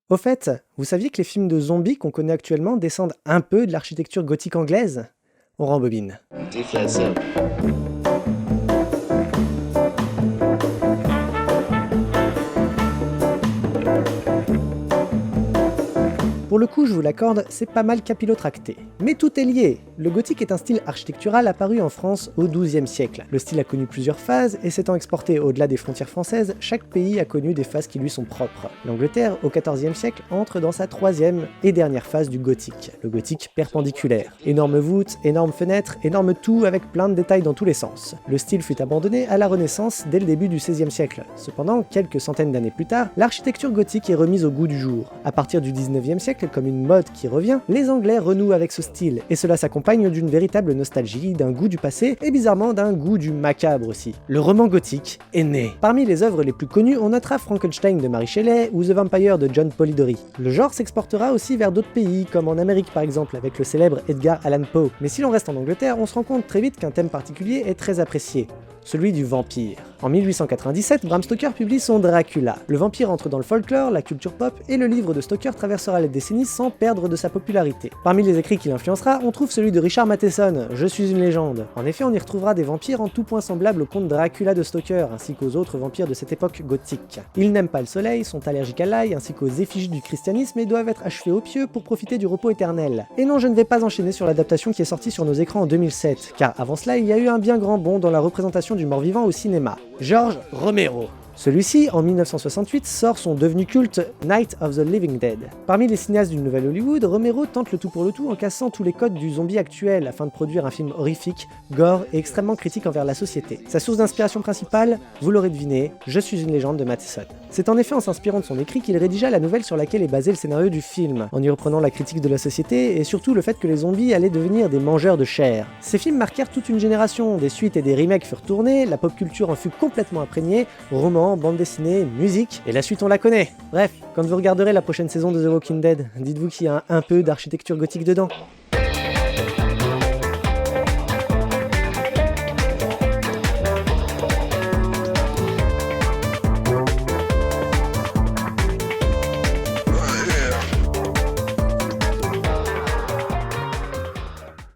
Au fait, vous saviez que les films de zombies qu'on connaît actuellement descendent un peu de l'architecture gothique anglaise? On rembobine. Déflation. Pour le coup, je vous l'accorde, c'est pas mal capillotracté. Mais tout est lié. Le gothique est un style architectural apparu en France au XIIe siècle. Le style a connu plusieurs phases, et s'étant exporté au-delà des frontières françaises, chaque pays a connu des phases qui lui sont propres. L'Angleterre, au XIVe siècle, entre dans sa troisième et dernière phase du gothique, le gothique perpendiculaire. Énorme voûte, énorme fenêtre, énorme tout avec plein de détails dans tous les sens. Le style fut abandonné à la Renaissance dès le début du XVIe siècle. Cependant, quelques centaines d'années plus tard, l'architecture gothique est remise au goût du jour. À partir du XIXe siècle, comme une mode qui revient, les Anglais renouent avec ce style, et cela s'accompagne d'une véritable nostalgie, d'un goût du passé, et bizarrement d'un goût du macabre aussi. Le roman gothique est né. Parmi les œuvres les plus connues, on notera Frankenstein de Mary Shelley ou The Vampire de John Polidori. Le genre s'exportera aussi vers d'autres pays, comme en Amérique par exemple, avec le célèbre Edgar Allan Poe. Mais si l'on reste en Angleterre, on se rend compte très vite qu'un thème particulier est très apprécié. Celui du vampire. En 1897, Bram Stoker publie son Dracula. Le vampire entre dans le folklore, la culture pop, et le livre de Stoker traversera les décennies sans perdre de sa popularité. Parmi les écrits qui l'influencera, on trouve celui de Richard Matheson, Je suis une légende. En effet, on y retrouvera des vampires en tout point semblables au conte Dracula de Stoker, ainsi qu'aux autres vampires de cette époque gothique. Ils n'aiment pas le soleil, sont allergiques à l'ail, ainsi qu'aux effigies du christianisme et doivent être achevés au pieu pour profiter du repos éternel. Et non, je ne vais pas enchaîner sur l'adaptation qui est sortie sur nos écrans en 2007, car avant cela, il y a eu un bien grand bond dans la représentation du mort-vivant au cinéma. George Romero. Celui-ci, en 1968, sort son devenu culte Night of the Living Dead. Parmi les cinéastes du Nouvel Hollywood, Romero tente le tout pour le tout en cassant tous les codes du zombie actuel afin de produire un film horrifique, gore et extrêmement critique envers la société. Sa source d'inspiration principale, vous l'aurez deviné, Je suis une légende de Matheson. C'est en effet en s'inspirant de son écrit qu'il rédigea la nouvelle sur laquelle est basé le scénario du film, en y reprenant la critique de la société et surtout le fait que les zombies allaient devenir des mangeurs de chair. Ces films marquèrent toute une génération, des suites et des remakes furent tournés, la pop culture en fut complètement imprégnée, romans, bande dessinée, musique, et la suite on la connaît. Bref, quand vous regarderez la prochaine saison de The Walking Dead, dites-vous qu'il y a un peu d'architecture gothique dedans.